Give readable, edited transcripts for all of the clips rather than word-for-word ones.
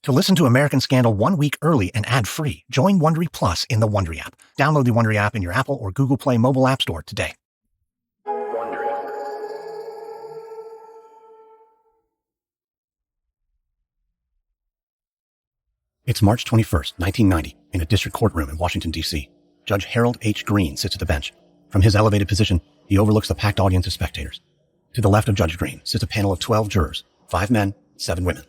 To listen to American Scandal 1 week early and ad-free, join Wondery Plus in the Wondery app. Download the Wondery app in your Apple or Google Play mobile app store today. It's March 21st, 1990, in a district courtroom in Washington, D.C. Judge Harold H. Green sits at the bench. From his elevated position, he overlooks the packed audience of spectators. To the left of Judge Green sits a panel of 12 jurors, 5 men, 7 women.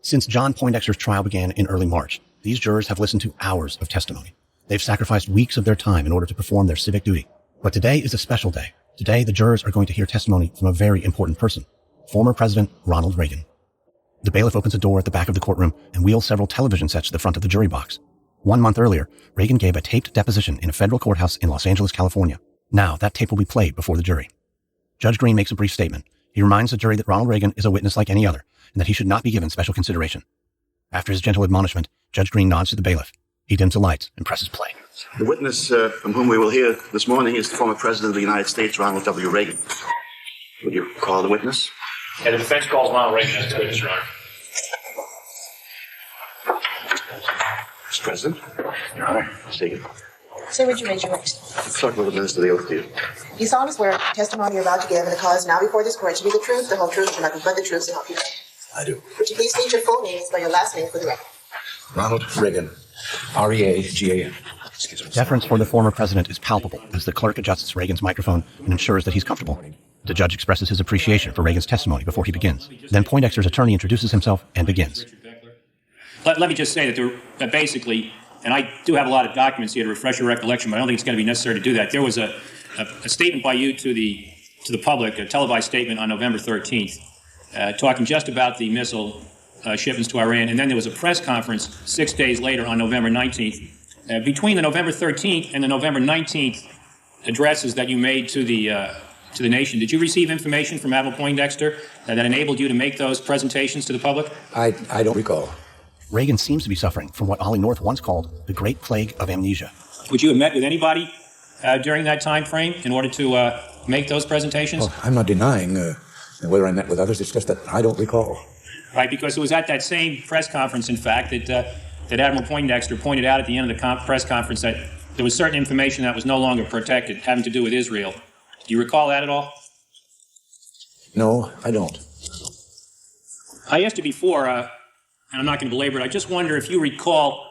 Since John Poindexter's trial began in early March, these jurors have listened to hours of testimony. They've sacrificed weeks of their time in order to perform their civic duty. But today is a special day. Today, the jurors are going to hear testimony from a very important person, former President Ronald Reagan. The bailiff opens a door at the back of the courtroom and wheels several television sets to the front of the jury box. 1 month earlier, Reagan gave a taped deposition in a federal courthouse in Los Angeles, California. Now, that tape will be played before the jury. Judge Green makes a brief statement. He reminds the jury that Ronald Reagan is a witness like any other, and that he should not be given special consideration. After his gentle admonishment, Judge Green nods to the bailiff. He dims the lights and presses play. The witness from whom we will hear this morning is the former President of the United States, Ronald W. Reagan. Would you call the witness? Yeah, the defense calls Ronald Reagan as the witness, Your Honor. Mr. President. Your Honor. Take it. Sir, would you raise your right? The clerk will administer the oath to you. You solemnly swear the testimony you're about to give in the cause now before this court should be the truth, the whole truth, and nothing but the truth to help you. I do. Would you please state your full name and spell your last name for the record? Ronald Reagan. R-E-A-G-A-N. Excuse me. Deference for the former president is palpable as the clerk adjusts Reagan's microphone and ensures that he's comfortable. The judge expresses his appreciation for Reagan's testimony before he begins. Then Poindexter's attorney introduces himself and begins. Let me just say that basically, and I do have a lot of documents here to refresh your recollection, but I don't think it's going to be necessary to do that. There was a statement by you to the public, a televised statement on November 13th, talking just about the missile shipments to Iran, and then there was a press conference 6 days later on November 19th. Between the November 13th and the November 19th addresses that you made to the nation, did you receive information from Admiral Poindexter that enabled you to make those presentations to the public? I don't recall. Reagan seems to be suffering from what Ollie North once called the Great Plague of Amnesia. Would you have met with anybody during that time frame in order to make those presentations? Well, I'm not denying whether I met with others. It's just that I don't recall. Right, because it was at that same press conference, in fact, that Admiral Poindexter pointed out at the end of the press conference that there was certain information that was no longer protected, having to do with Israel. Do you recall that at all? No, I don't. I asked you before, and I'm not going to belabor it, I just wonder if you recall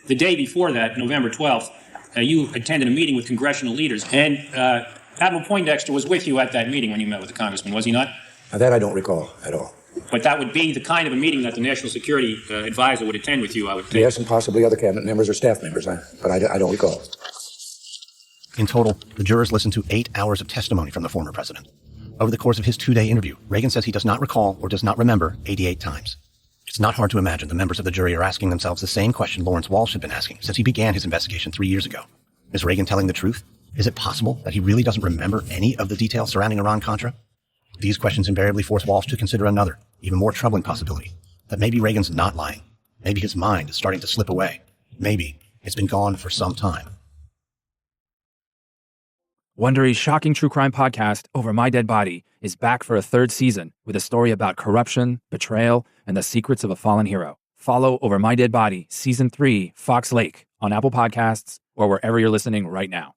the day before that, November 12th, you attended a meeting with congressional leaders, and Admiral Poindexter was with you at that meeting when you met with the congressman, was he not? That I don't recall at all. But that would be the kind of a meeting that the National Security Advisor would attend with you, I would think. Yes, and possibly other cabinet members or staff members, but I don't recall. In total, the jurors listened to 8 hours of testimony from the former president. Over the course of his 2-day interview, Reagan says he does not recall or does not remember 88 times. It's not hard to imagine the members of the jury are asking themselves the same question Lawrence Walsh had been asking since he began his investigation 3 years ago. Is Reagan telling the truth? Is it possible that he really doesn't remember any of the details surrounding Iran-Contra? These questions invariably force Walsh to consider another, even more troubling possibility, that maybe Reagan's not lying. Maybe his mind is starting to slip away. Maybe it's been gone for some time. Wondery's shocking true crime podcast, Over My Dead Body, is back for a 3rd season with a story about corruption, betrayal, and the secrets of a fallen hero. Follow Over My Dead Body, Season 3, Fox Lake, on Apple Podcasts or wherever you're listening right now.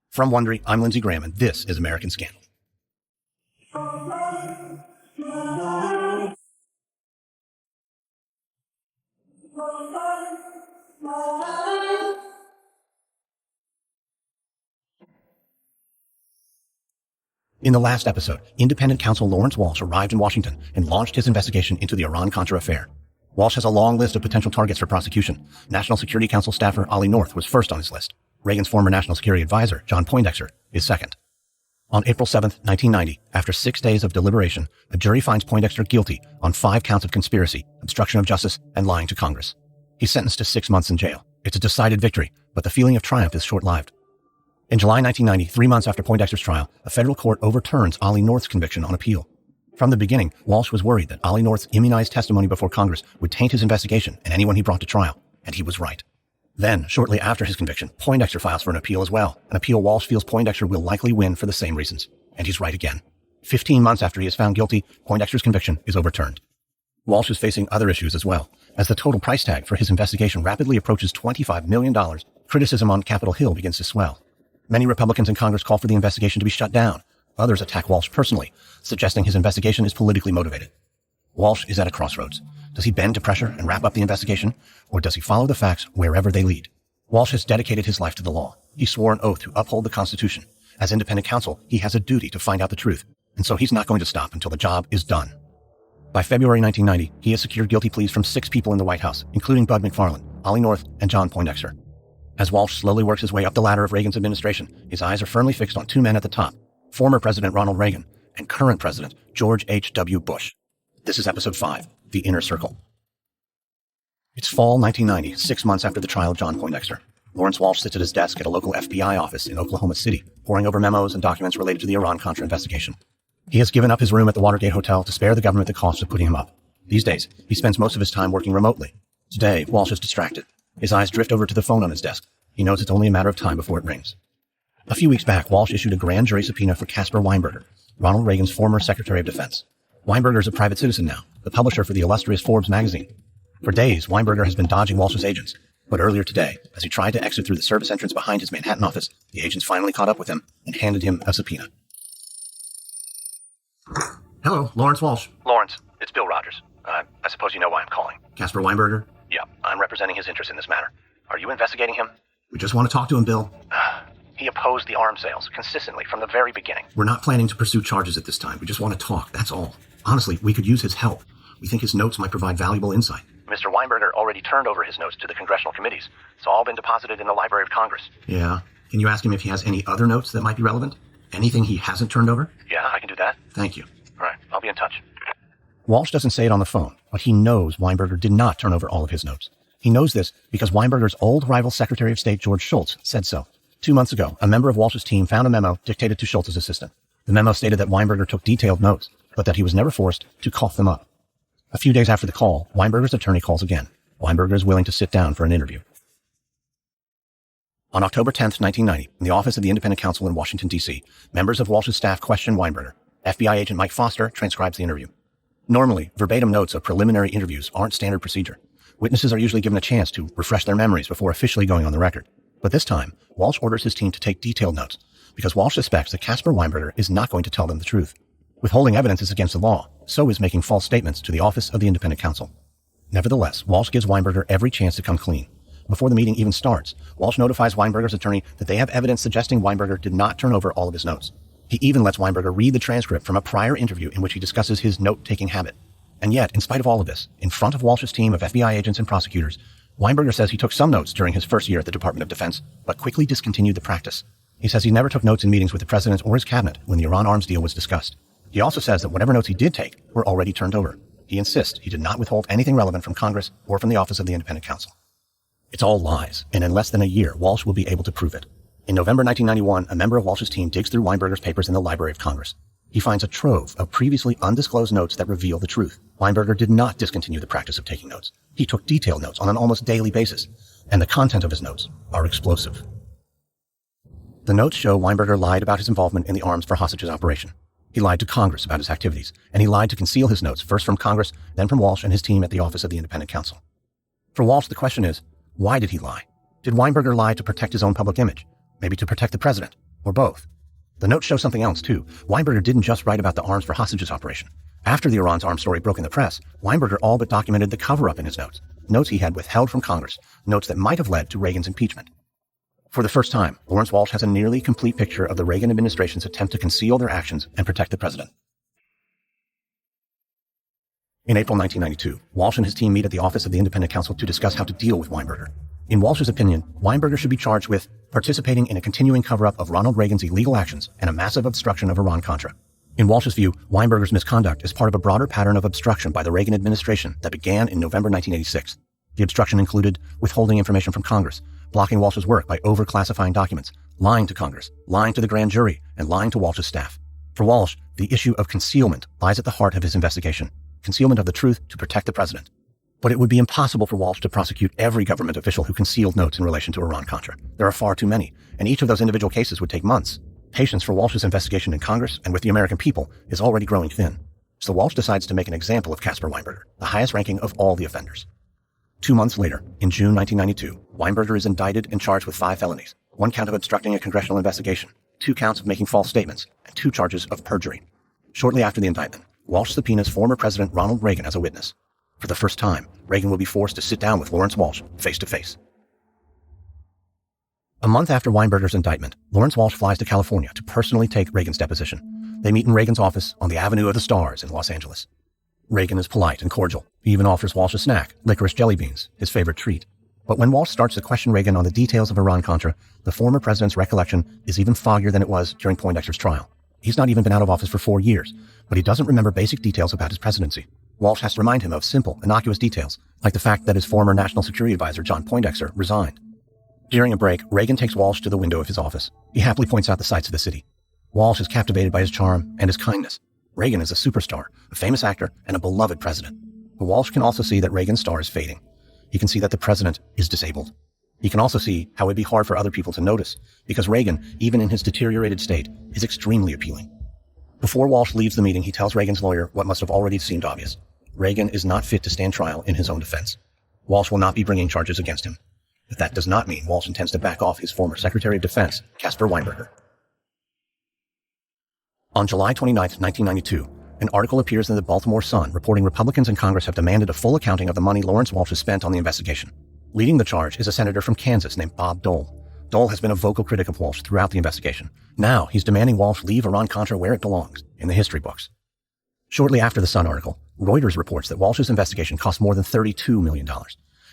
From Wondery, I'm Lindsey Graham, and this is American Scandal. In the last episode, independent counsel Lawrence Walsh arrived in Washington and launched his investigation into the Iran-Contra affair. Walsh has a long list of potential targets for prosecution. National Security Council staffer Ollie North was first on his list. Reagan's former National Security Advisor, John Poindexter, is second. On April 7, 1990, after 6 days of deliberation, a jury finds Poindexter guilty on 5 counts of conspiracy, obstruction of justice, and lying to Congress. He's sentenced to 6 months in jail. It's a decided victory, but the feeling of triumph is short-lived. In July 1990, 3 months after Poindexter's trial, a federal court overturns Ollie North's conviction on appeal. From the beginning, Walsh was worried that Ollie North's immunized testimony before Congress would taint his investigation and anyone he brought to trial, and he was right. Then, shortly after his conviction, Poindexter files for an appeal as well, an appeal Walsh feels Poindexter will likely win for the same reasons. And he's right again. 15 months after he is found guilty, Poindexter's conviction is overturned. Walsh is facing other issues as well. As the total price tag for his investigation rapidly approaches $25 million, criticism on Capitol Hill begins to swell. Many Republicans in Congress call for the investigation to be shut down. Others attack Walsh personally, suggesting his investigation is politically motivated. Walsh is at a crossroads. Does he bend to pressure and wrap up the investigation, or does he follow the facts wherever they lead? Walsh has dedicated his life to the law. He swore an oath to uphold the Constitution. As independent counsel, he has a duty to find out the truth, and so he's not going to stop until the job is done. By February 1990, he has secured guilty pleas from 6 people in the White House, including Bud McFarlane, Ollie North, and John Poindexter. As Walsh slowly works his way up the ladder of Reagan's administration, his eyes are firmly fixed on 2 men at the top, former President Ronald Reagan and current President George H.W. Bush. This is Episode 5, The Inner Circle. It's fall 1990, 6 months after the trial of John Poindexter. Lawrence Walsh sits at his desk at a local FBI office in Oklahoma City, poring over memos and documents related to the Iran-Contra investigation. He has given up his room at the Watergate Hotel to spare the government the cost of putting him up. These days, he spends most of his time working remotely. Today, Walsh is distracted. His eyes drift over to the phone on his desk. He knows it's only a matter of time before it rings. A few weeks back, Walsh issued a grand jury subpoena for Casper Weinberger, Ronald Reagan's former Secretary of Defense. Weinberger is a private citizen now, the publisher for the illustrious Forbes magazine. For days, Weinberger has been dodging Walsh's agents. But earlier today, as he tried to exit through the service entrance behind his Manhattan office, the agents finally caught up with him and handed him a subpoena. Hello, Lawrence Walsh. Lawrence, it's Bill Rogers. I suppose you know why I'm calling. Casper Weinberger? Yeah, I'm representing his interest in this matter. Are you investigating him? We just want to talk to him, Bill. He opposed the arms sales consistently from the very beginning. We're not planning to pursue charges at this time. We just want to talk, that's all. Honestly, we could use his help. We think his notes might provide valuable insight. Mr. Weinberger already turned over his notes to the congressional committees. It's all been deposited in the Library of Congress. Yeah. Can you ask him if he has any other notes that might be relevant? Anything he hasn't turned over? Yeah, I can do that. Thank you. All right, I'll be in touch. Walsh doesn't say it on the phone, but he knows Weinberger did not turn over all of his notes. He knows this because Weinberger's old rival Secretary of State George Shultz said so. 2 months ago, a member of Walsh's team found a memo dictated to Shultz's assistant. The memo stated that Weinberger took detailed notes, but that he was never forced to cough them up. A few days after the call, Weinberger's attorney calls again. Weinberger is willing to sit down for an interview. On October 10th, 1990, in the office of the Independent Counsel in Washington, D.C., members of Walsh's staff question Weinberger. FBI agent Mike Foster transcribes the interview. Normally, verbatim notes of preliminary interviews aren't standard procedure. Witnesses are usually given a chance to refresh their memories before officially going on the record. But this time, Walsh orders his team to take detailed notes, because Walsh suspects that Casper Weinberger is not going to tell them the truth. Withholding evidence is against the law, so is making false statements to the office of the Independent Counsel. Nevertheless, Walsh gives Weinberger every chance to come clean. Before the meeting even starts, Walsh notifies Weinberger's attorney that they have evidence suggesting Weinberger did not turn over all of his notes. He even lets Weinberger read the transcript from a prior interview in which he discusses his note-taking habit. And yet, in spite of all of this, in front of Walsh's team of FBI agents and prosecutors, Weinberger says he took some notes during his first year at the Department of Defense, but quickly discontinued the practice. He says he never took notes in meetings with the president or his cabinet when the Iran arms deal was discussed. He also says that whatever notes he did take were already turned over. He insists he did not withhold anything relevant from Congress or from the Office of the Independent Counsel. It's all lies, and in less than a year, Walsh will be able to prove it. In November 1991, a member of Walsh's team digs through Weinberger's papers in the Library of Congress. He finds a trove of previously undisclosed notes that reveal the truth. Weinberger did not discontinue the practice of taking notes. He took detailed notes on an almost daily basis, and the content of his notes are explosive. The notes show Weinberger lied about his involvement in the Arms for Hostages operation. He lied to Congress about his activities, and he lied to conceal his notes, first from Congress, then from Walsh and his team at the Office of the Independent Counsel. For Walsh, the question is, why did he lie? Did Weinberger lie to protect his own public image? Maybe to protect the president? Or both? The notes show something else, too. Weinberger didn't just write about the Arms for Hostages operation. After the Iran's arms story broke in the press, Weinberger all but documented the cover-up in his notes. Notes he had withheld from Congress. Notes that might have led to Reagan's impeachment. For the first time, Lawrence Walsh has a nearly complete picture of the Reagan administration's attempt to conceal their actions and protect the president. In April 1992, Walsh and his team meet at the Office of the Independent Counsel to discuss how to deal with Weinberger. In Walsh's opinion, Weinberger should be charged with participating in a continuing cover-up of Ronald Reagan's illegal actions and a massive obstruction of Iran-Contra. In Walsh's view, Weinberger's misconduct is part of a broader pattern of obstruction by the Reagan administration that began in November 1986. The obstruction included withholding information from Congress, blocking Walsh's work by over-classifying documents, lying to Congress, lying to the grand jury, and lying to Walsh's staff. For Walsh, the issue of concealment lies at the heart of his investigation. Concealment of the truth to protect the president. But it would be impossible for Walsh to prosecute every government official who concealed notes in relation to Iran-Contra. There are far too many, and each of those individual cases would take months. Patience for Walsh's investigation in Congress and with the American people is already growing thin. So Walsh decides to make an example of Casper Weinberger, the highest ranking of all the offenders. 2 months later, in June 1992, Weinberger is indicted and charged with 5 felonies, 1 count of obstructing a congressional investigation, 2 counts of making false statements, and 2 charges of perjury. Shortly after the indictment, Walsh subpoenas former President Ronald Reagan as a witness. For the first time, Reagan will be forced to sit down with Lawrence Walsh face to face. A month after Weinberger's indictment, Lawrence Walsh flies to California to personally take Reagan's deposition. They meet in Reagan's office on the Avenue of the Stars in Los Angeles. Reagan is polite and cordial. He even offers Walsh a snack, licorice jelly beans, his favorite treat. But when Walsh starts to question Reagan on the details of Iran-Contra, the former president's recollection is even foggier than it was during Poindexter's trial. He's not even been out of office for 4 years, but he doesn't remember basic details about his presidency. Walsh has to remind him of simple, innocuous details, like the fact that his former National Security Advisor, John Poindexter, resigned. During a break, Reagan takes Walsh to the window of his office. He happily points out the sights of the city. Walsh is captivated by his charm and his kindness. Reagan is a superstar, a famous actor, and a beloved president. But Walsh can also see that Reagan's star is fading. He can see that the president is disabled. He can also see how it'd be hard for other people to notice, because Reagan, even in his deteriorated state, is extremely appealing. Before Walsh leaves the meeting, he tells Reagan's lawyer what must have already seemed obvious. Reagan is not fit to stand trial in his own defense. Walsh will not be bringing charges against him. But that does not mean Walsh intends to back off his former Secretary of Defense, Casper Weinberger. On July 29, 1992, an article appears in the Baltimore Sun reporting Republicans in Congress have demanded a full accounting of the money Lawrence Walsh has spent on the investigation. Leading the charge is a senator from Kansas named Bob Dole. Dole has been a vocal critic of Walsh throughout the investigation. Now he's demanding Walsh leave Iran-Contra where it belongs, in the history books. Shortly after the Sun article, Reuters reports that Walsh's investigation cost more than $32 million.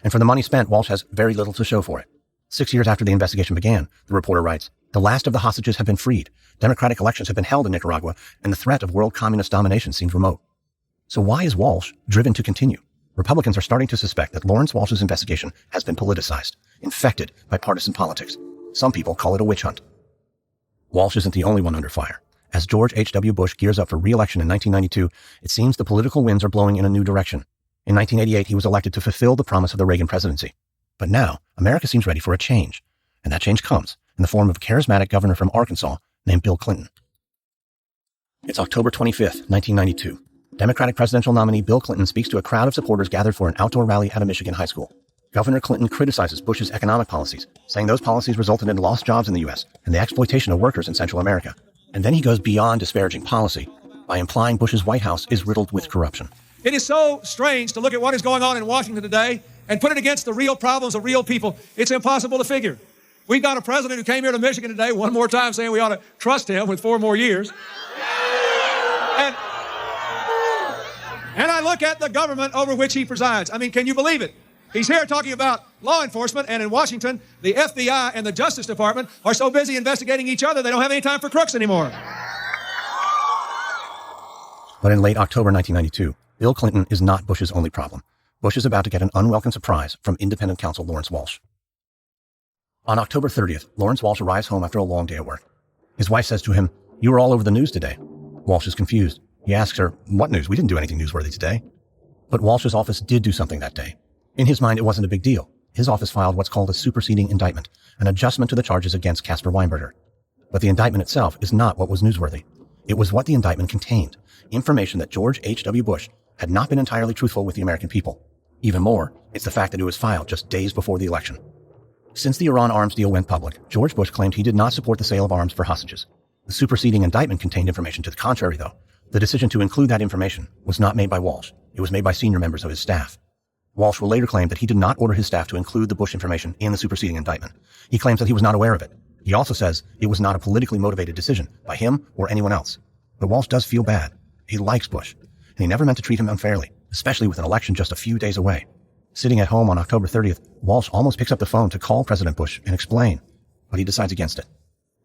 And for the money spent, Walsh has very little to show for it. 6 years after the investigation began, the reporter writes, the last of the hostages have been freed, democratic elections have been held in Nicaragua, and the threat of world communist domination seems remote. So why is Walsh driven to continue? Republicans are starting to suspect that Lawrence Walsh's investigation has been politicized, infected by partisan politics. Some people call it a witch hunt. Walsh isn't the only one under fire. As George H.W. Bush gears up for re-election in 1992, it seems the political winds are blowing in a new direction. In 1988, he was elected to fulfill the promise of the Reagan presidency. But now, America seems ready for a change. And that change comes in the form of a charismatic governor from Arkansas named Bill Clinton. It's October 25th, 1992. Democratic presidential nominee Bill Clinton speaks to a crowd of supporters gathered for an outdoor rally at a Michigan high school. Governor Clinton criticizes Bush's economic policies, saying those policies resulted in lost jobs in the U.S. and the exploitation of workers in Central America. And then he goes beyond disparaging policy by implying Bush's White House is riddled with corruption. It is so strange to look at what is going on in Washington today and put it against the real problems of real people. It's impossible to figure. We've got a president who came here to Michigan today one more time saying we ought to trust him with 4 more years. And I look at the government over which he presides. I mean, can you believe it? He's here talking about law enforcement, and in Washington, the FBI and the Justice Department are so busy investigating each other, they don't have any time for crooks anymore. But in late October 1992, Bill Clinton is not Bush's only problem. Bush is about to get an unwelcome surprise from independent counsel Lawrence Walsh. On October 30th, Lawrence Walsh arrives home after a long day at work. His wife says to him, "You were all over the news today." Walsh is confused. He asks her, "What news? We didn't do anything newsworthy today." But Walsh's office did do something that day. In his mind, it wasn't a big deal. His office filed what's called a superseding indictment, an adjustment to the charges against Casper Weinberger. But the indictment itself is not what was newsworthy. It was what the indictment contained, information that George H.W. Bush had not been entirely truthful with the American people. Even more, it's the fact that it was filed just days before the election. Since the Iran arms deal went public, George Bush claimed he did not support the sale of arms for hostages. The superseding indictment contained information to the contrary, though. The decision to include that information was not made by Walsh. It was made by senior members of his staff. Walsh will later claim that he did not order his staff to include the Bush information in the superseding indictment. He claims that he was not aware of it. He also says it was not a politically motivated decision by him or anyone else. But Walsh does feel bad. He likes Bush, and he never meant to treat him unfairly, especially with an election just a few days away. Sitting at home on October 30th, Walsh almost picks up the phone to call President Bush and explain, but he decides against it.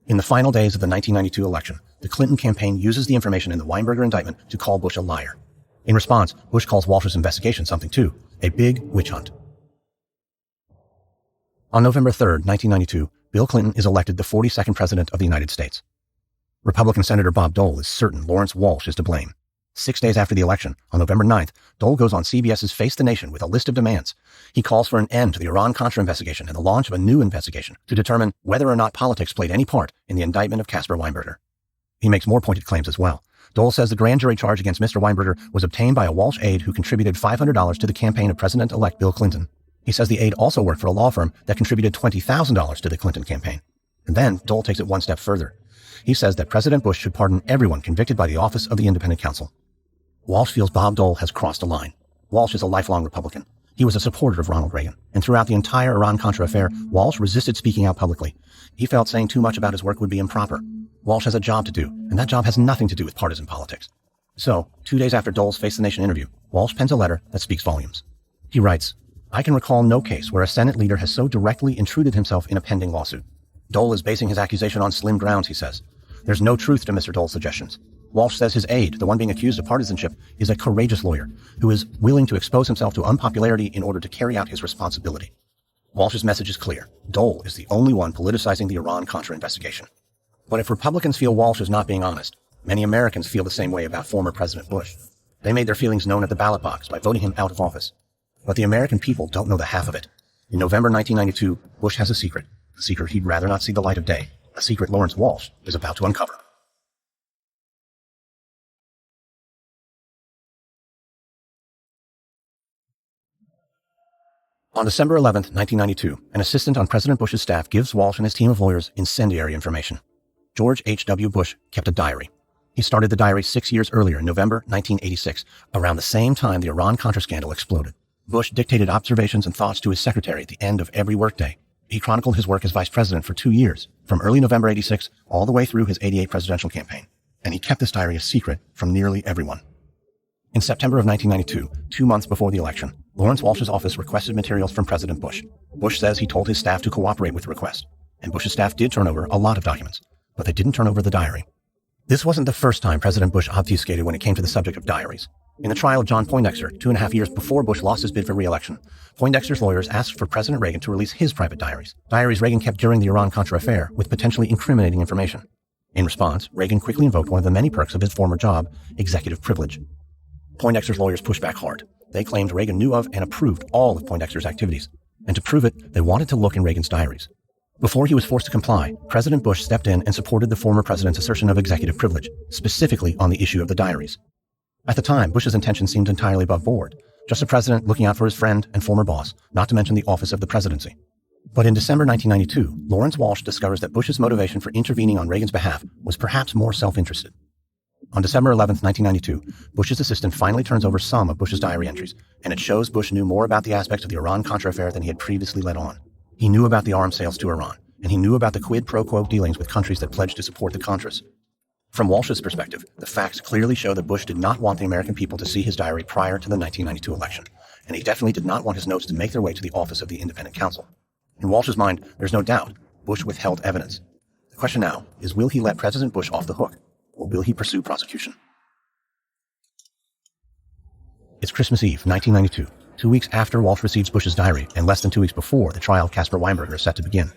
In the final days of the 1992 election, the Clinton campaign uses the information in the Weinberger indictment to call Bush a liar. In response, Bush calls Walsh's investigation something too, a big witch hunt. On November 3rd, 1992, Bill Clinton is elected the 42nd President of the United States. Republican Senator Bob Dole is certain Lawrence Walsh is to blame. 6 days after the election, on November 9th, Dole goes on CBS's Face the Nation with a list of demands. He calls for an end to the Iran-Contra investigation and the launch of a new investigation to determine whether or not politics played any part in the indictment of Casper Weinberger. He makes more pointed claims as well. Dole says the grand jury charge against Mr. Weinberger was obtained by a Walsh aide who contributed $500 to the campaign of President-elect Bill Clinton. He says the aide also worked for a law firm that contributed $20,000 to the Clinton campaign. And then Dole takes it one step further. He says that President Bush should pardon everyone convicted by the office of the independent counsel. Walsh feels Bob Dole has crossed a line. Walsh is a lifelong Republican. He was a supporter of Ronald Reagan, and throughout the entire Iran-Contra affair, Walsh resisted speaking out publicly. He felt saying too much about his work would be improper. Walsh has a job to do, and that job has nothing to do with partisan politics. So, 2 days after Dole's Face the Nation interview, Walsh pens a letter that speaks volumes. He writes, "I can recall no case where a Senate leader has so directly intruded himself in a pending lawsuit. Dole is basing his accusation on slim grounds," he says. "There's no truth to Mr. Dole's suggestions." Walsh says his aide, the one being accused of partisanship, is a courageous lawyer who is willing to expose himself to unpopularity in order to carry out his responsibility. Walsh's message is clear. Dole is the only one politicizing the Iran-Contra investigation. But if Republicans feel Walsh is not being honest, many Americans feel the same way about former President Bush. They made their feelings known at the ballot box by voting him out of office. But the American people don't know the half of it. In November 1992, Bush has a secret he'd rather not see the light of day, a secret Lawrence Walsh is about to uncover. On December 11, 1992, an assistant on President Bush's staff gives Walsh and his team of lawyers incendiary information. George H.W. Bush kept a diary. He started the diary 6 years earlier in November 1986, around the same time the Iran-Contra scandal exploded. Bush dictated observations and thoughts to his secretary at the end of every workday. He chronicled his work as vice president for 2 years, from early November 86 all the way through his 88 presidential campaign. And he kept this diary a secret from nearly everyone. In September of 1992, 2 months before the election, Lawrence Walsh's office requested materials from President Bush. Bush says he told his staff to cooperate with the request. And Bush's staff did turn over a lot of documents, but they didn't turn over the diary. This wasn't the first time President Bush obfuscated when it came to the subject of diaries. In the trial of John Poindexter, 2.5 years before Bush lost his bid for re-election, Poindexter's lawyers asked for President Reagan to release his private diaries Reagan kept during the Iran-Contra affair with potentially incriminating information. In response, Reagan quickly invoked one of the many perks of his former job, executive privilege. Poindexter's lawyers pushed back hard. They claimed Reagan knew of and approved all of Poindexter's activities. And to prove it, they wanted to look in Reagan's diaries. Before he was forced to comply, President Bush stepped in and supported the former president's assertion of executive privilege, specifically on the issue of the diaries. At the time, Bush's intention seemed entirely above board, just a president looking out for his friend and former boss, not to mention the office of the presidency. But in December 1992, Lawrence Walsh discovers that Bush's motivation for intervening on Reagan's behalf was perhaps more self-interested. On December 11, 1992, Bush's assistant finally turns over some of Bush's diary entries, and it shows Bush knew more about the aspects of the Iran-Contra affair than he had previously let on. He knew about the arms sales to Iran, and he knew about the quid pro quo dealings with countries that pledged to support the Contras. From Walsh's perspective, the facts clearly show that Bush did not want the American people to see his diary prior to the 1992 election, and he definitely did not want his notes to make their way to the office of the independent counsel. In Walsh's mind, there's no doubt Bush withheld evidence. The question now is, will he let President Bush off the hook, or will he pursue prosecution? It's Christmas Eve, 1992, 2 weeks after Walsh receives Bush's diary and less than 2 weeks before the trial of Casper Weinberger is set to begin.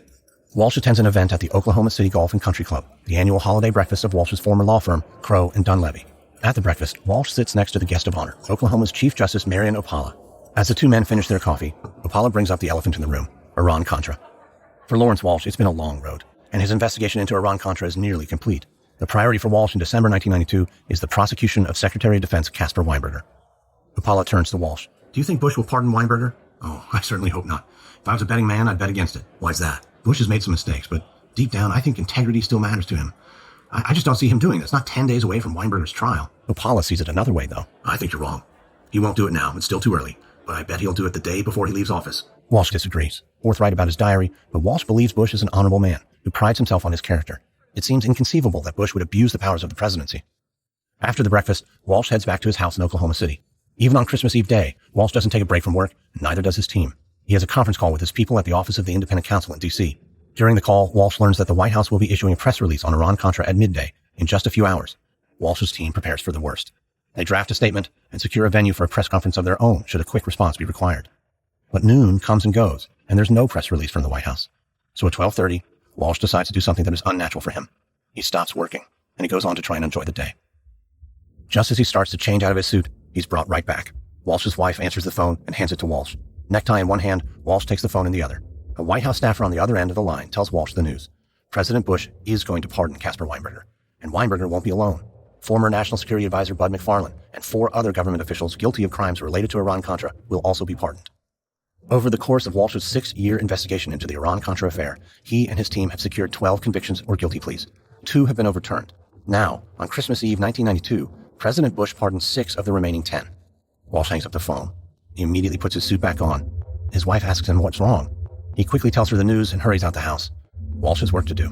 Walsh attends an event at the Oklahoma City Golf and Country Club, the annual holiday breakfast of Walsh's former law firm, Crowe and Dunleavy. At the breakfast, Walsh sits next to the guest of honor, Oklahoma's Chief Justice Marian Opala. As the two men finish their coffee, Opala brings up the elephant in the room, Iran-Contra. For Lawrence Walsh, it's been a long road, and his investigation into Iran-Contra is nearly complete. The priority for Walsh in December 1992 is the prosecution of Secretary of Defense Casper Weinberger. Opala turns to Walsh. "Do you think Bush will pardon Weinberger?" "Oh, I certainly hope not. If I was a betting man, I'd bet against it." "Why's that?" "Bush has made some mistakes, but deep down, I think integrity still matters to him. I just don't see him doing this, not 10 days away from Weinberger's trial." Opala sees it another way, though. "I think you're wrong. He won't do it now. It's still too early. But I bet he'll do it the day before he leaves office." Walsh disagrees, forthright about his diary, but Walsh believes Bush is an honorable man who prides himself on his character. It seems inconceivable that Bush would abuse the powers of the presidency. After the breakfast, Walsh heads back to his house in Oklahoma City. Even on Christmas Eve day, Walsh doesn't take a break from work, and neither does his team. He has a conference call with his people at the office of the independent counsel in D.C. During the call, Walsh learns that the White House will be issuing a press release on Iran-Contra at midday, in just a few hours. Walsh's team prepares for the worst. They draft a statement and secure a venue for a press conference of their own should a quick response be required. But noon comes and goes, and there's no press release from the White House. So at 12:30, Walsh decides to do something that is unnatural for him. He stops working, and he goes on to try and enjoy the day. Just as he starts to change out of his suit, he's brought right back. Walsh's wife answers the phone and hands it to Walsh. Necktie in one hand, Walsh takes the phone in the other. A White House staffer on the other end of the line tells Walsh the news. President Bush is going to pardon Casper Weinberger. And Weinberger won't be alone. Former National Security Advisor Bud McFarlane and 4 other government officials guilty of crimes related to Iran-Contra will also be pardoned. Over the course of Walsh's 6-year investigation into the Iran-Contra affair, he and his team have secured 12 convictions or guilty pleas. 2 have been overturned. Now, on Christmas Eve 1992, President Bush pardoned 6 of the remaining 10. Walsh hangs up the phone. He immediately puts his suit back on. His wife asks him what's wrong. He quickly tells her the news and hurries out the house. Walsh has work to do.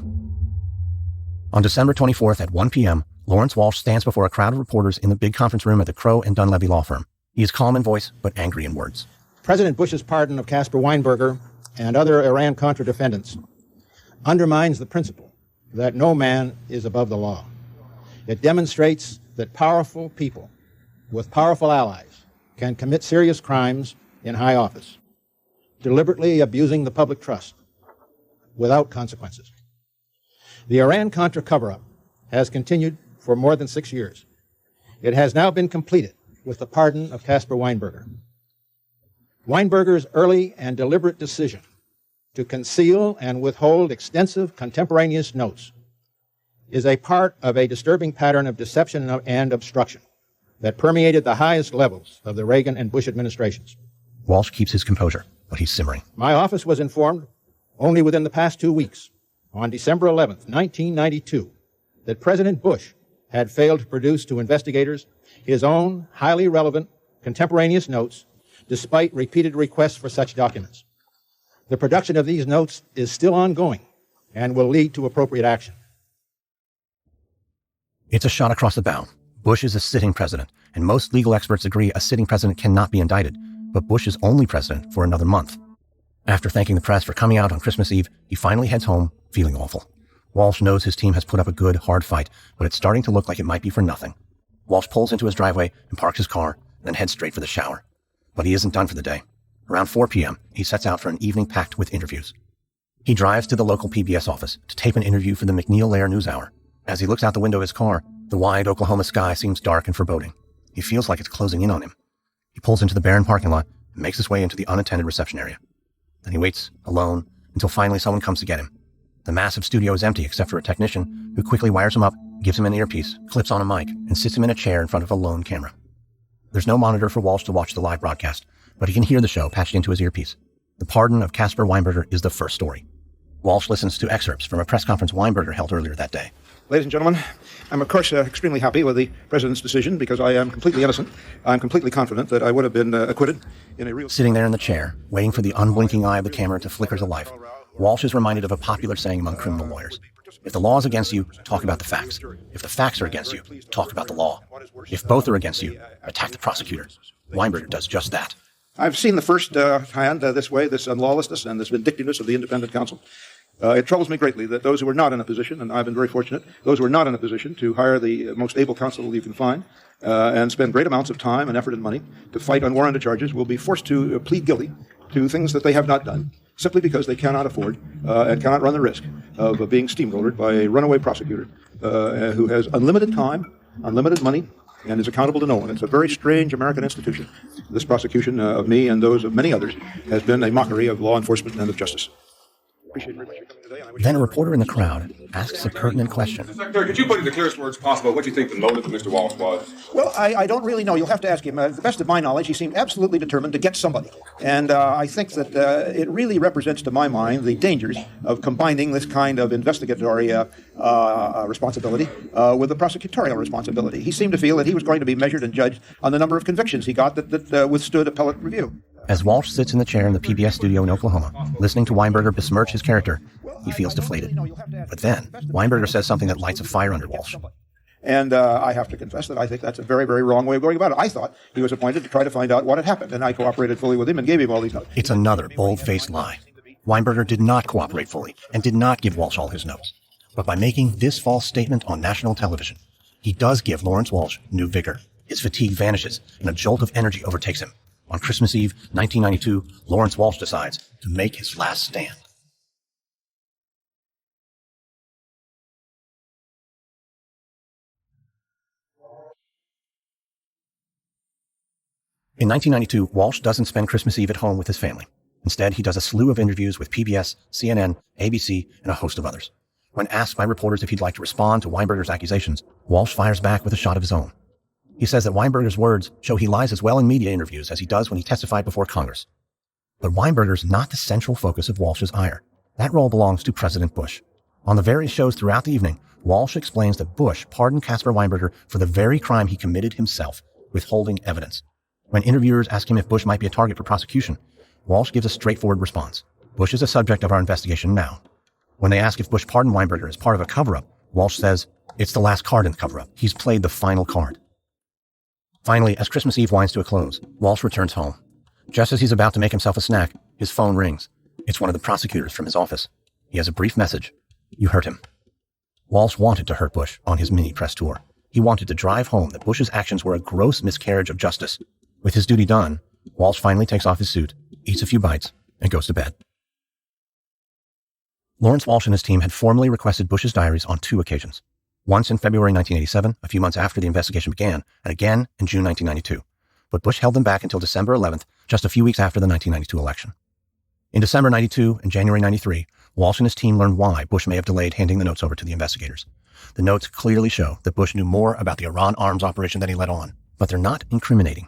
On December 24th at 1 p.m., Lawrence Walsh stands before a crowd of reporters in the big conference room at the Crowe and Dunleavy law firm. He is calm in voice, but angry in words. President Bush's pardon of Casper Weinberger and other Iran-Contra defendants undermines the principle that no man is above the law. It demonstrates that powerful people with powerful allies can commit serious crimes in high office, deliberately abusing the public trust without consequences. The Iran-Contra cover-up has continued for more than 6 years. It has now been completed with the pardon of Casper Weinberger. Weinberger's early and deliberate decision to conceal and withhold extensive contemporaneous notes is a part of a disturbing pattern of deception and obstruction that permeated the highest levels of the Reagan and Bush administrations. Walsh keeps his composure, but he's simmering. My office was informed only within the past 2 weeks, on December 11th, 1992, that President Bush had failed to produce to investigators his own highly relevant contemporaneous notes, despite repeated requests for such documents. The production of these notes is still ongoing and will lead to appropriate action. It's a shot across the bow. Bush is a sitting president, and most legal experts agree a sitting president cannot be indicted, but Bush is only president for another month. After thanking the press for coming out on Christmas Eve, he finally heads home, feeling awful. Walsh knows his team has put up a good, hard fight, but it's starting to look like it might be for nothing. Walsh pulls into his driveway and parks his car, then heads straight for the shower. But he isn't done for the day. Around 4 p.m., he sets out for an evening packed with interviews. He drives to the local PBS office to tape an interview for the McNeil-Lehrer NewsHour. As he looks out the window of his car, the wide Oklahoma sky seems dark and foreboding. He feels like it's closing in on him. He pulls into the barren parking lot and makes his way into the unattended reception area. Then he waits, alone, until finally someone comes to get him. The massive studio is empty except for a technician who quickly wires him up, gives him an earpiece, clips on a mic, and sits him in a chair in front of a lone camera. There's no monitor for Walsh to watch the live broadcast, but he can hear the show patched into his earpiece. The pardon of Casper Weinberger is the first story. Walsh listens to excerpts from a press conference Weinberger held earlier that day. Ladies and gentlemen, I'm of course extremely happy with the President's decision because I am completely innocent. I'm completely confident that I would have been acquitted in a real... Sitting there in the chair, waiting for the unblinking eye of the camera to flicker to life, Walsh is reminded of a popular saying among criminal lawyers. If the law is against you, talk about the facts. If the facts are against you, talk about the law. If both are against you, attack the prosecutor. Weinberger does just that. I've seen the first hand this way, this lawlessness and this vindictiveness of the independent counsel. It troubles me greatly that those who are not in a position, and I've been very fortunate, those who are not in a position to hire the most able counsel you can find and spend great amounts of time and effort and money to fight unwarranted charges will be forced to plead guilty to things that they have not done, simply because they cannot afford and cannot run the risk of being steamrollered by a runaway prosecutor who has unlimited time, unlimited money, and is accountable to no one. It's a very strange American institution. This prosecution of me and those of many others has been a mockery of law enforcement and of justice. Appreciate very much your coming today. Then a reporter in the crowd asks a pertinent question. Mr. Secretary, could you put in the clearest words possible what you think the motive of Mr. Walsh was? Well, I don't really know. You'll have to ask him. To the best of my knowledge, he seemed absolutely determined to get somebody. And I think that it really represents, to my mind, the dangers of combining this kind of investigatory responsibility with the prosecutorial responsibility. He seemed to feel that he was going to be measured and judged on the number of convictions he got that withstood appellate review. As Walsh sits in the chair in the PBS studio in Oklahoma, listening to Weinberger besmirch his character, he feels deflated. But then, Weinberger says something that lights a fire under Walsh. And I have to confess that I think that's a very, very wrong way of going about it. I thought he was appointed to try to find out what had happened, and I cooperated fully with him and gave him all these notes. It's another bold-faced lie. Weinberger did not cooperate fully and did not give Walsh all his notes. But by making this false statement on national television, he does give Lawrence Walsh new vigor. His fatigue vanishes, and a jolt of energy overtakes him. On Christmas Eve, 1992, Lawrence Walsh decides to make his last stand. In 1992, Walsh doesn't spend Christmas Eve at home with his family. Instead, he does a slew of interviews with PBS, CNN, ABC, and a host of others. When asked by reporters if he'd like to respond to Weinberger's accusations, Walsh fires back with a shot of his own. He says that Weinberger's words show he lies as well in media interviews as he does when he testified before Congress. But Weinberger's not the central focus of Walsh's ire. That role belongs to President Bush. On the various shows throughout the evening, Walsh explains that Bush pardoned Casper Weinberger for the very crime he committed himself, withholding evidence. When interviewers ask him if Bush might be a target for prosecution, Walsh gives a straightforward response. Bush is a subject of our investigation now. When they ask if Bush pardoned Weinberger as part of a cover-up, Walsh says, it's the last card in the cover-up. He's played the final card. Finally, as Christmas Eve winds to a close, Walsh returns home. Just as he's about to make himself a snack, his phone rings. It's one of the prosecutors from his office. He has a brief message. You hurt him. Walsh wanted to hurt Bush on his mini press tour. He wanted to drive home that Bush's actions were a gross miscarriage of justice. With his duty done, Walsh finally takes off his suit, eats a few bites, and goes to bed. Lawrence Walsh and his team had formally requested Bush's diaries on 2 occasions. Once in February 1987, a few months after the investigation began, and again in June 1992. But Bush held them back until December 11th, just a few weeks after the 1992 election. In December 92 and January 93, Walsh and his team learned why Bush may have delayed handing the notes over to the investigators. The notes clearly show that Bush knew more about the Iran arms operation than he let on, but they're not incriminating.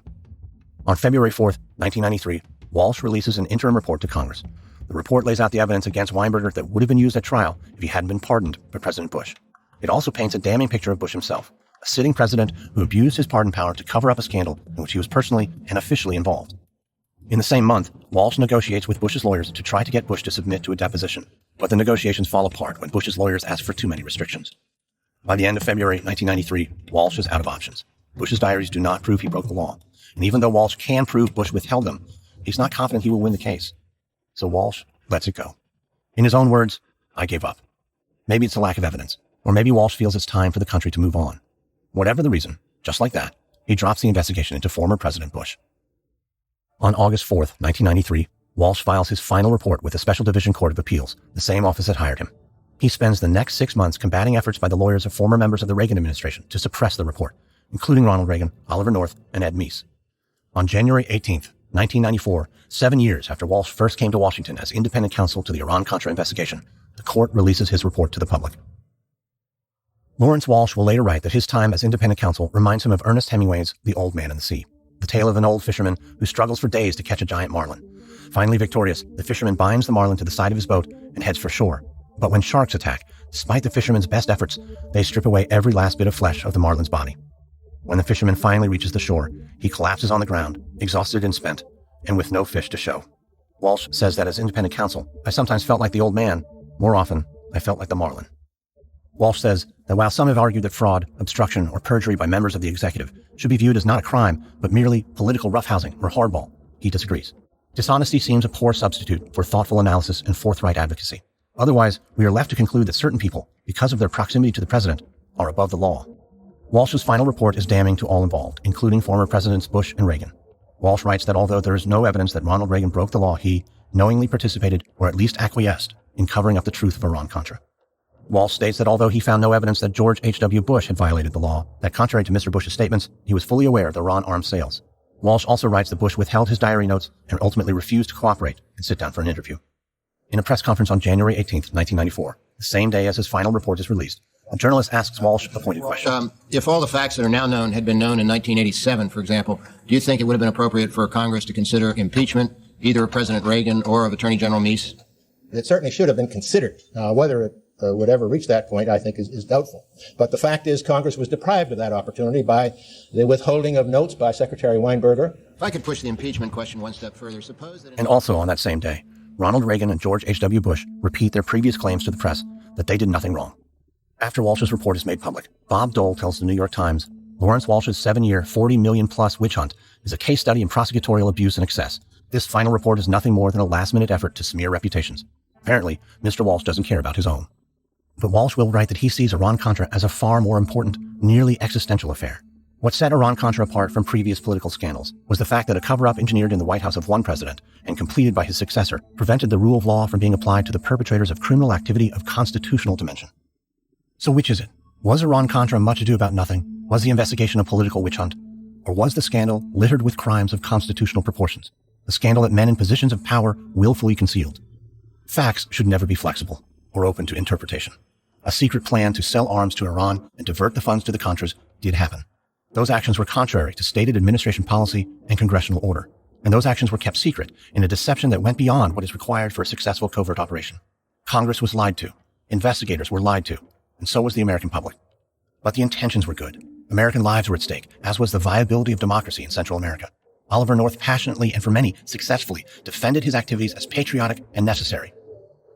On February 4th, 1993, Walsh releases an interim report to Congress. The report lays out the evidence against Weinberger that would have been used at trial if he hadn't been pardoned by President Bush. It also paints a damning picture of Bush himself, a sitting president who abused his pardon power to cover up a scandal in which he was personally and officially involved. In the same month, Walsh negotiates with Bush's lawyers to try to get Bush to submit to a deposition, but the negotiations fall apart when Bush's lawyers ask for too many restrictions. By the end of February 1993, Walsh is out of options. Bush's diaries do not prove he broke the law, and even though Walsh can prove Bush withheld them, he's not confident he will win the case. So Walsh lets it go. In his own words, I gave up. Maybe it's a lack of evidence, or maybe Walsh feels it's time for the country to move on. Whatever the reason, just like that, he drops the investigation into former President Bush. On August 4th, 1993, Walsh files his final report with the Special Division Court of Appeals, the same office that hired him. He spends the next 6 months combating efforts by the lawyers of former members of the Reagan administration to suppress the report, including Ronald Reagan, Oliver North, and Ed Meese. On January 18th, 1994, 7 years after Walsh first came to Washington as independent counsel to the Iran-Contra investigation, the court releases his report to the public. Lawrence Walsh will later write that his time as independent counsel reminds him of Ernest Hemingway's The Old Man and the Sea, the tale of an old fisherman who struggles for days to catch a giant marlin. Finally victorious, the fisherman binds the marlin to the side of his boat and heads for shore. But when sharks attack, despite the fisherman's best efforts, they strip away every last bit of flesh of the marlin's body. When the fisherman finally reaches the shore, he collapses on the ground, exhausted and spent, and with no fish to show. Walsh says that as independent counsel, I sometimes felt like the old man. More often, I felt like the marlin. Walsh says that while some have argued that fraud, obstruction, or perjury by members of the executive should be viewed as not a crime, but merely political roughhousing or hardball, he disagrees. Dishonesty seems a poor substitute for thoughtful analysis and forthright advocacy. Otherwise, we are left to conclude that certain people, because of their proximity to the president, are above the law. Walsh's final report is damning to all involved, including former Presidents Bush and Reagan. Walsh writes that although there is no evidence that Ronald Reagan broke the law, he knowingly participated, or at least acquiesced, in covering up the truth of Iran-Contra. Walsh states that although he found no evidence that George H.W. Bush had violated the law, that contrary to Mr. Bush's statements, he was fully aware of the Iran arms sales. Walsh also writes that Bush withheld his diary notes and ultimately refused to cooperate and sit down for an interview. In a press conference on January 18th, 1994, the same day as his final report is released, a journalist asks Walsh a pointed question. If all the facts that are now known had been known in 1987, for example, do you think it would have been appropriate for Congress to consider impeachment, either of President Reagan or of Attorney General Meese? It certainly should have been considered. Whether it would ever reach that point, I think, is doubtful. But the fact is, Congress was deprived of that opportunity by the withholding of notes by Secretary Weinberger. If I could push the impeachment question one step further, suppose that... And also on that same day, Ronald Reagan and George H.W. Bush repeat their previous claims to the press that they did nothing wrong. After Walsh's report is made public, Bob Dole tells the New York Times, Lawrence Walsh's 7-year, $40 million-plus witch hunt is a case study in prosecutorial abuse and excess. This final report is nothing more than a last-minute effort to smear reputations. Apparently, Mr. Walsh doesn't care about his own. But Walsh will write that he sees Iran-Contra as a far more important, nearly existential affair. What set Iran-Contra apart from previous political scandals was the fact that a cover-up engineered in the White House of one president and completed by his successor prevented the rule of law from being applied to the perpetrators of criminal activity of constitutional dimension. So which is it? Was Iran-Contra much ado about nothing? Was the investigation a political witch hunt? Or was the scandal littered with crimes of constitutional proportions? A scandal that men in positions of power willfully concealed. Facts should never be flexible or open to interpretation. A secret plan to sell arms to Iran and divert the funds to the Contras did happen. Those actions were contrary to stated administration policy and congressional order. And those actions were kept secret in a deception that went beyond what is required for a successful covert operation. Congress was lied to. Investigators were lied to. And so was the American public. But the intentions were good. American lives were at stake, as was the viability of democracy in Central America. Oliver North passionately and for many successfully defended his activities as patriotic and necessary.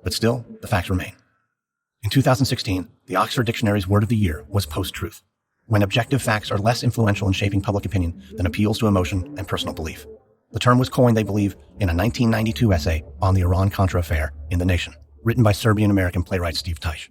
But still, the facts remain. In 2016, the Oxford Dictionary's word of the year was post-truth, when objective facts are less influential in shaping public opinion than appeals to emotion and personal belief. The term was coined, they believe, in a 1992 essay on the Iran-Contra affair in The Nation, written by Serbian-American playwright Steve Teich.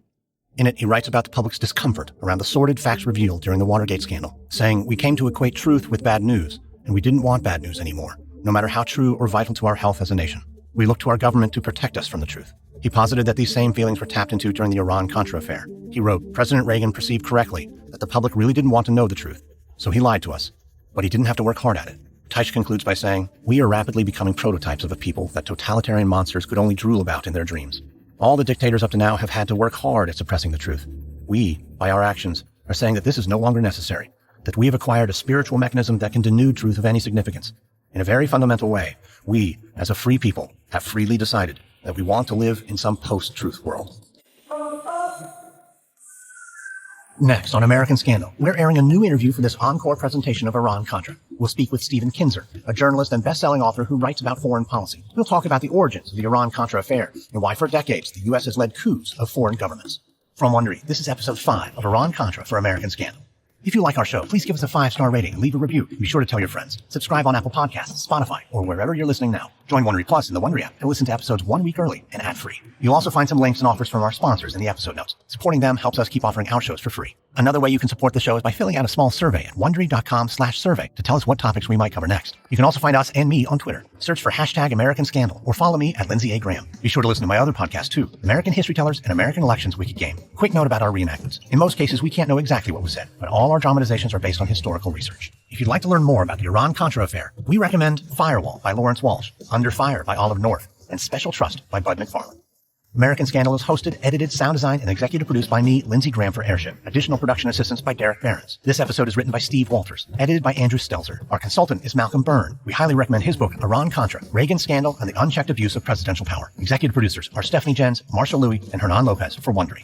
In it, he writes about the public's discomfort around the sordid facts revealed during the Watergate scandal, saying, "We came to equate truth with bad news, and we didn't want bad news anymore, no matter how true or vital to our health as a nation. We looked to our government to protect us from the truth." He posited that these same feelings were tapped into during the Iran-Contra affair. He wrote, "President Reagan perceived correctly that the public really didn't want to know the truth, so he lied to us, but he didn't have to work hard at it." Teich concludes by saying, "We are rapidly becoming prototypes of a people that totalitarian monsters could only drool about in their dreams. All the dictators up to now have had to work hard at suppressing the truth. We, by our actions, are saying that this is no longer necessary, that we have acquired a spiritual mechanism that can denude truth of any significance. In a very fundamental way, we, as a free people, have freely decided that we want to live in some post-truth world." Next, on American Scandal, we're airing a new interview for this Encore presentation of Iran-Contra. We'll speak with Stephen Kinzer, a journalist and best-selling author who writes about foreign policy. We'll talk about the origins of the Iran-Contra affair and why for decades the U.S. has led coups of foreign governments. From Wondery, this is episode 5 of Iran-Contra for American Scandal. If you like our show, please give us a 5-star rating and leave a review. Be sure to tell your friends. Subscribe on Apple Podcasts, Spotify, or wherever you're listening now. Join Wondery Plus in the Wondery app and listen to episodes 1 week early and ad-free. You'll also find some links and offers from our sponsors in the episode notes. Supporting them helps us keep offering our shows for free. Another way you can support the show is by filling out a small survey at Wondery.com/survey to tell us what topics we might cover next. You can also find us and me on Twitter. Search for #AmericanScandal or follow me at Lindsey A. Graham. Be sure to listen to my other podcasts too, American History Tellers and American Elections Wicked Game. Quick note about our reenactments. In most cases, we can't know exactly what was said, but all our dramatizations are based on historical research. If you'd like to learn more about the Iran-Contra affair, we recommend Firewall by Lawrence Walsh, Under Fire by Olive North, and Special Trust by Bud McFarlane. American Scandal is hosted, edited, sound designed, and executive produced by me, Lindsey Graham, for Airship. Additional production assistance by Derek Behrens. This episode is written by Steve Walters, edited by Andrew Stelzer. Our consultant is Malcolm Byrne. We highly recommend his book, Iran-Contra, Reagan Scandal and the Unchecked Abuse of Presidential Power. Executive producers are Stephanie Jens, Marshall Louis, and Hernan Lopez for Wondery.